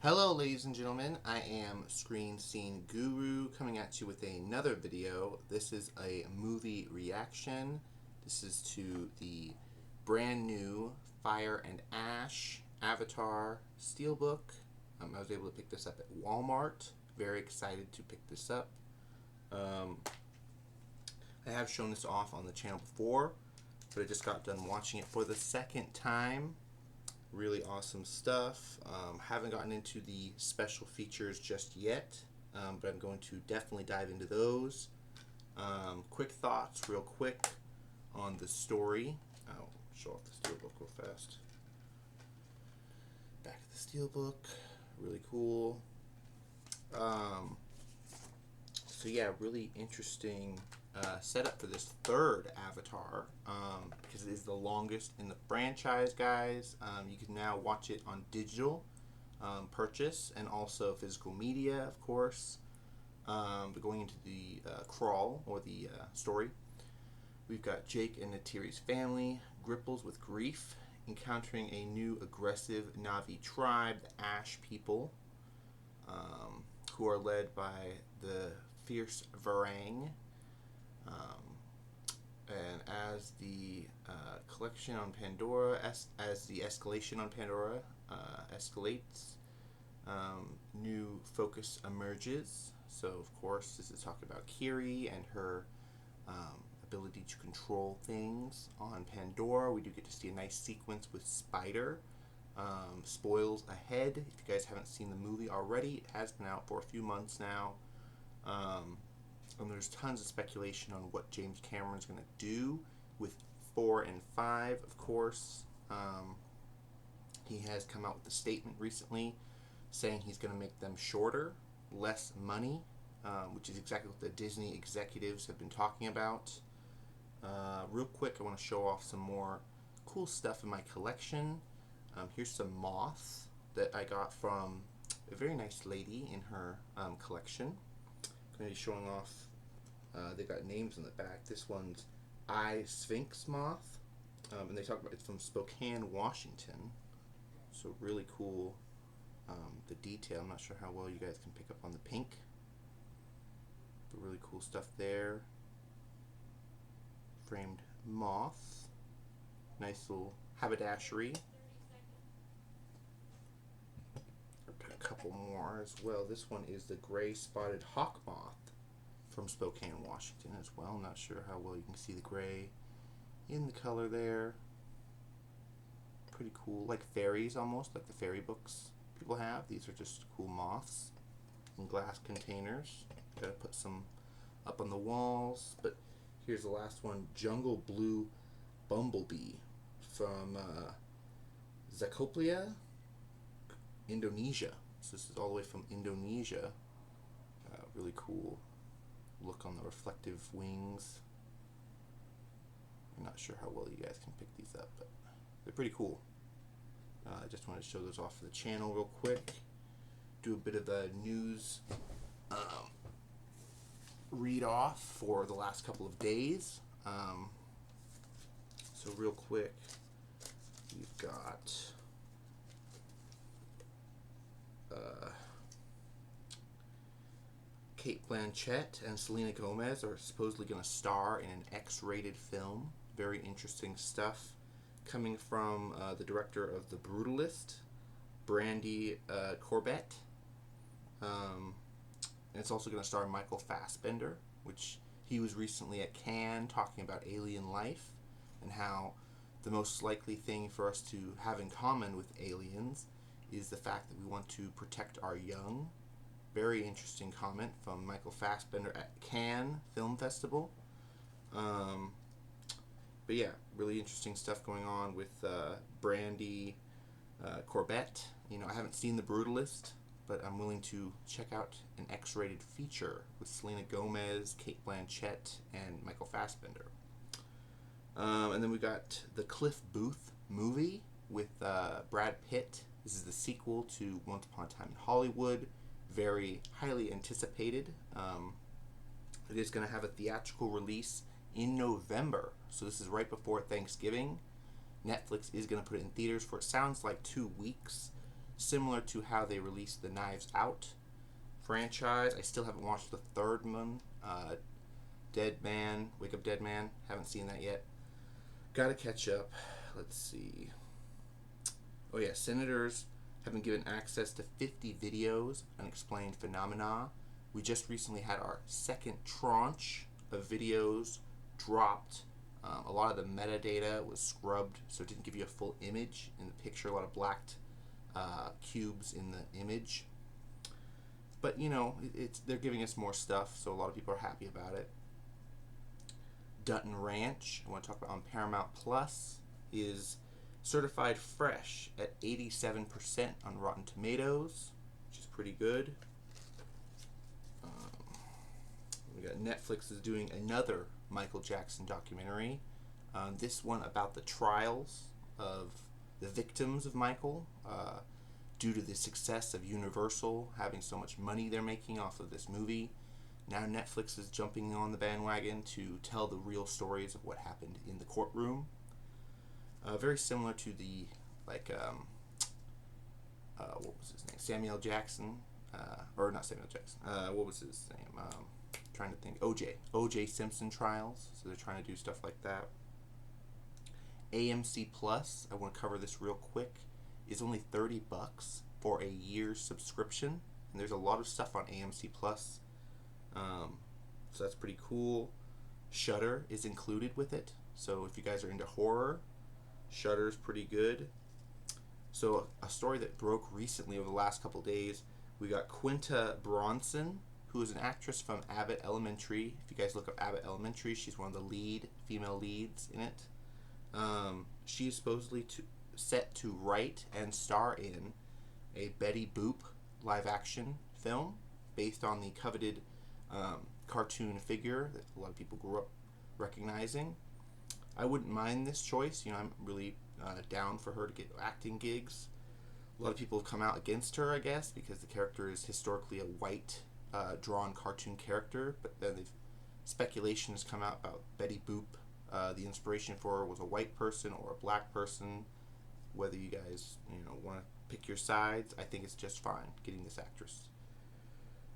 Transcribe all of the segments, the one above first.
Hello ladies and gentlemen, I am Screen Scene Guru coming at you with another video. This is a movie reaction. This is to the brand new Fire and Ash Avatar Steelbook. I was able to pick this up at Walmart. Very excited to pick this up. I have shown this off on the channel before, but I just got done watching it for the second time. Really awesome stuff. Haven't gotten into the special features just yet, but I'm going to definitely dive into those. Quick thoughts, real quick, on the story. I'll show off the steelbook real fast. Back of the steelbook, really cool. So yeah, really interesting setup for this third Avatar, because it is the longest in the franchise, guys. You can now watch it on digital purchase and also physical media, of course. But going into the crawl, or the story, we've got Jake and Natiri's family grapples with grief, encountering a new aggressive Na'vi tribe, the Ash people, who are led by the fierce Varang. And as the collection on Pandora, as the escalation on Pandora escalates, new focus emerges. So, of course, this is talking about Kiri and her ability to control things on Pandora. We do get to see a nice sequence with Spider. Spoils ahead. If you guys haven't seen the movie already, it has been out for a few months now. And there's tons of speculation on what James Cameron's going to do with 4 and 5, of course. He has come out with a statement recently saying he's going to make them shorter, less money, which is exactly what the Disney executives have been talking about. Real quick, I want to show off some more cool stuff in my collection. Here's some moths that I got from a very nice lady in her collection. I'm going to be showing off, they've got names on the back. This one's Eye Sphinx Moth, and they talk about it's from Spokane, Washington. So really cool, the detail. I'm not sure how well you guys can pick up on the pink, but really cool stuff there. Framed moth, nice little haberdashery. A couple more as well. This one is the gray spotted hawk moth from Spokane, Washington as well. I'm not sure how well you can see the gray in the color there. Pretty cool, like fairies almost, like the fairy books people have. These are just cool moths in glass containers. Gotta put some up on the walls. But here's the last one, jungle blue bumblebee from Zakoplia, Indonesia. So this is all the way from Indonesia. Really cool look on the reflective wings. I'm not sure how well you guys can pick these up, but they're pretty cool. I just wanted to show those off for the channel real quick. Do a bit of a news read off for the last couple of days. So real quick, we've got Kate Blanchett and Selena Gomez are supposedly going to star in an X-rated film. Very interesting stuff coming from the director of The Brutalist, Brandy Corbett. And it's also going to star Michael Fassbender, which he was recently at Cannes talking about alien life and how the most likely thing for us to have in common with aliens is the fact that we want to protect our young. Very interesting comment from Michael Fassbender at Cannes Film Festival. But yeah, really interesting stuff going on with Brandy Corbett. You know, I haven't seen The Brutalist, but I'm willing to check out an X-rated feature with Selena Gomez, Kate Blanchett, and Michael Fassbender. And then we got the Cliff Booth movie with Brad Pitt. This is the sequel to Once Upon a Time in Hollywood. Very highly anticipated. It is going to have a theatrical release in November, so this is right before Thanksgiving. Netflix is going to put it in theaters for, it sounds like, 2 weeks. similar to how they released the Knives Out franchise. I still haven't watched the third one, Dead Man, Wake Up Dead Man. Haven't seen that yet. Gotta catch up. Let's see. Oh yeah, senators have been given access to 50 videos, unexplained phenomena. We just recently had our second tranche of videos dropped. A lot of the metadata was scrubbed, so it didn't give you a full image in the picture, a lot of blacked cubes in the image. But, you know, they're giving us more stuff, so a lot of people are happy about it. Dutton Ranch, I want to talk about on Paramount Plus, is certified fresh at 87% on Rotten Tomatoes, which is pretty good. We got Netflix is doing another Michael Jackson documentary. This one about the trials of the victims of Michael, due to the success of Universal having so much money they're making off of this movie. Now Netflix is jumping on the bandwagon to tell the real stories of what happened in the courtroom. Very similar to the, like, what was his name? Samuel Jackson, or not Samuel Jackson. What was his name? Trying to think. O.J. Simpson trials. So they're trying to do stuff like that. AMC Plus, I want to cover this real quick, is only $30 for a year's subscription, and there's a lot of stuff on AMC Plus. So that's pretty cool. Shudder is included with it, so if you guys are into horror, Shudder's pretty good. So a story that broke recently over the last couple days, we got Quinta Bronson, who is an actress from Abbott Elementary. If you guys look up Abbott Elementary, she's one of the female leads in it. She is supposedly set to write and star in a Betty Boop live-action film based on the coveted cartoon figure that a lot of people grew up recognizing. I wouldn't mind this choice. You know, I'm really down for her to get acting gigs. A lot of people have come out against her, I guess, because the character is historically a white drawn cartoon character, but then speculation has come out about Betty Boop. The inspiration for her was a white person or a black person. Whether you guys, want to pick your sides, I think it's just fine getting this actress.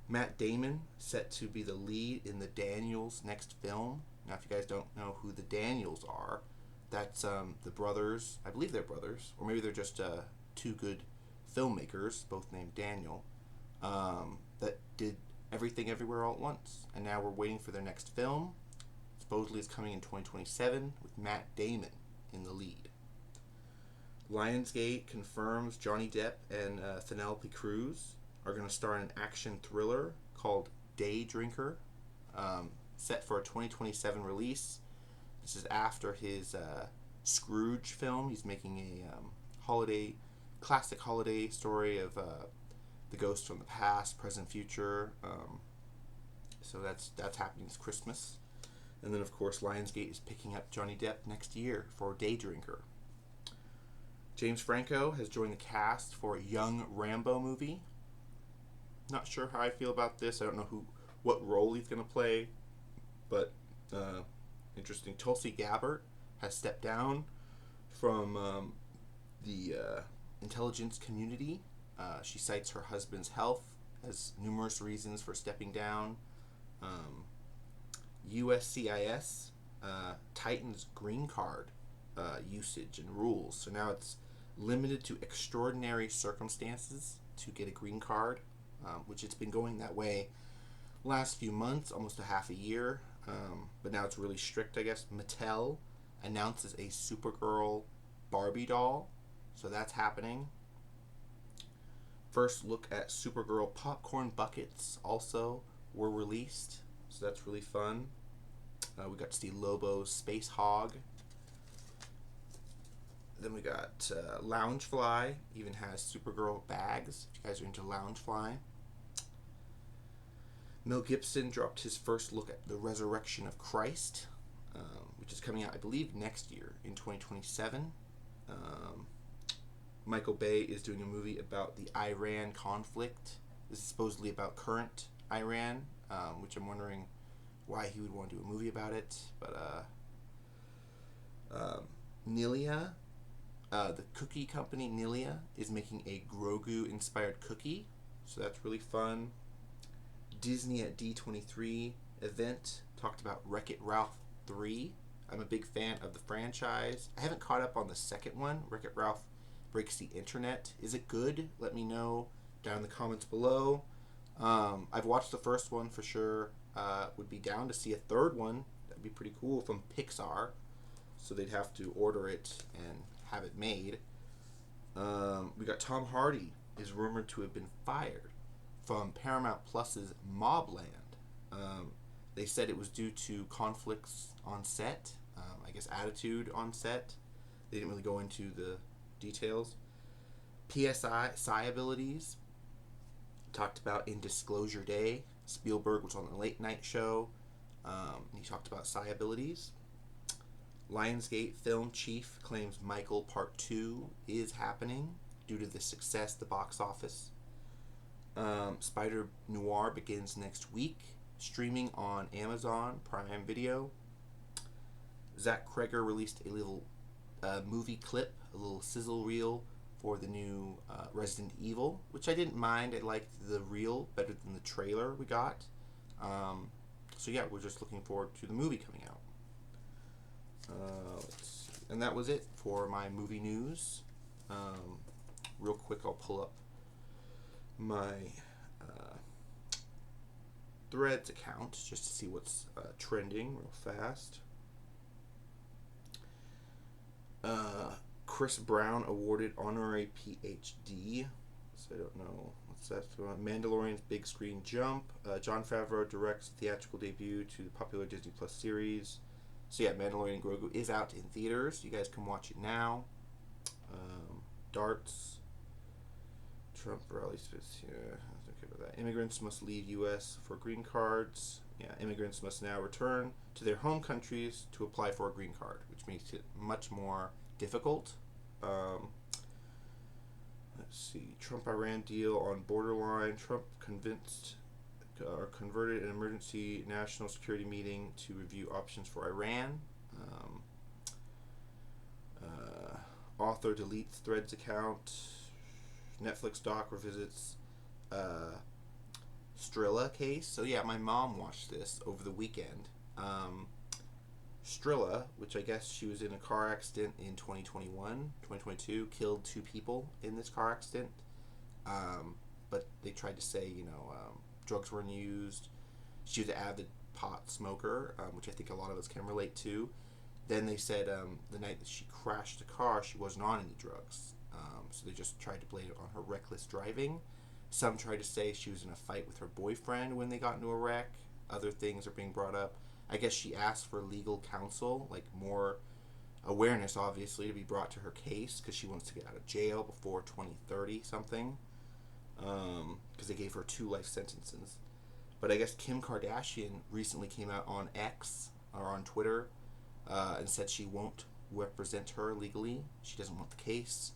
Matt Damon set to be the lead in the Daniels' next film. Now, if you guys don't know who the Daniels are, that's the brothers. I believe they're brothers, or maybe they're just two good filmmakers, both named Daniel, that did Everything Everywhere All at Once. And now we're waiting for their next film. Supposedly it's coming in 2027 with Matt Damon in the lead. Lionsgate confirms Johnny Depp and Penelope Cruz are going to star in an action thriller called Day Drinker, set for a 2027 release. This is after his Scrooge film. He's making a classic holiday story of the ghosts from the past, present, future. So that's happening this Christmas. And then, of course, Lionsgate is picking up Johnny Depp next year for Day Drinker. James Franco has joined the cast for a young Rambo movie. Not sure how I feel about this. I don't know what role he's going to play, but interesting. Tulsi Gabbard has stepped down from the intelligence community. She cites her husband's health as numerous reasons for stepping down. USCIS tightens green card usage and rules. So now it's limited to extraordinary circumstances to get a green card, which it's been going that way last few months, almost a half a year. But now it's really strict, I guess. Mattel announces a Supergirl Barbie doll. So that's happening. First look at Supergirl popcorn buckets also were released. So that's really fun. We got to see Lobo's Space Hog. Then we got Loungefly, even has Supergirl bags, if you guys are into Loungefly. Mel Gibson dropped his first look at The Resurrection of Christ, which is coming out, I believe, next year in 2027. Michael Bay is doing a movie about the Iran conflict. This is supposedly about current Iran, which I'm wondering why he would want to do a movie about it. But Nelia The cookie company Nilia is making a Grogu-inspired cookie, so that's really fun. Disney at D23 event talked about Wreck-It Ralph 3. I'm a big fan of the franchise. I haven't caught up on the second one, Wreck-It Ralph Breaks the Internet. Is it good? Let me know down in the comments below. I've watched the first one for sure. Would be down to see a third one. That'd be pretty cool, from Pixar. So they'd have to order it and have it made. We got Tom Hardy is rumored to have been fired from Paramount Plus's Mobland. They said it was due to conflicts on set, I guess attitude on set. They didn't really go into the details. PSI abilities talked about in Disclosure Day. Spielberg was on the late night show. He talked about psi abilities. Lionsgate film chief claims Michael Part 2 is happening due to the success of the box office. Spider Noir begins next week, streaming on Amazon Prime Video. Zach Kreger released a little movie clip, a little sizzle reel for the new Resident Evil, which I didn't mind. I liked the reel better than the trailer we got. So yeah, we're just looking forward to the movie coming out. And that was it for my movie news. Real quick, I'll pull up my Threads account just to see what's trending real fast. Chris Brown awarded honorary PhD. So I don't know what's that for. Mandalorian's big screen jump. Jon Favreau directs theatrical debut to the popular Disney Plus series. So yeah, Mandalorian Grogu is out in theaters. You guys can watch it now. Darts. Trump rally space here. Okay about that. Immigrants must leave U.S. for green cards. Yeah, immigrants must now return to their home countries to apply for a green card, which makes it much more difficult. Let's see. Trump-Iran deal on borderline. Trump converted an emergency national security meeting to review options for Iran. Author deletes Threads account. Netflix doc revisits Strilla case. So yeah, my mom watched this over the weekend. Strilla, which I guess she was in a car accident in 2022, killed 2 people in this car accident. But they tried to say, drugs weren't used. She was an avid pot smoker, which I think a lot of us can relate to. Then they said the night that she crashed the car, she wasn't on any drugs. So they just tried to blame it on her reckless driving. Some tried to say she was in a fight with her boyfriend when they got into a wreck. Other things are being brought up. I guess she asked for legal counsel, like more awareness, obviously, to be brought to her case because she wants to get out of jail before 2030 something. Because they gave her 2 life sentences. But I guess Kim Kardashian recently came out on X or on Twitter and said she won't represent her legally. She doesn't want the case.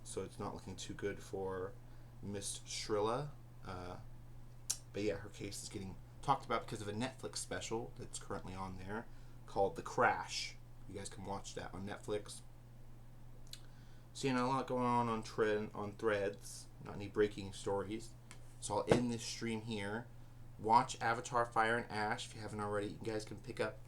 So it's not looking too good for Miss Strilla. But yeah, her case is getting talked about because of a Netflix special that's currently on there called The Crash. You guys can watch that on Netflix. So a lot going on Threads. Not any breaking stories. So I'll end this stream here. Watch Avatar Fire and Ash if you haven't already. You guys can pick up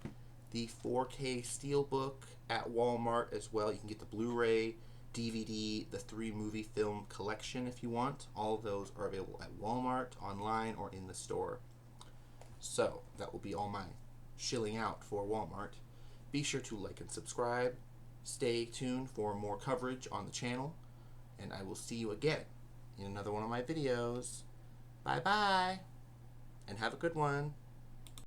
the 4K Steelbook at Walmart as well. You can get the Blu-ray, DVD, the 3 movie film collection if you want. All of those are available at Walmart, online, or in the store. So that will be all my shilling out for Walmart. Be sure to like and subscribe. Stay tuned for more coverage on the channel. And I will see you again in another one of my videos. Bye-bye. And have a good one.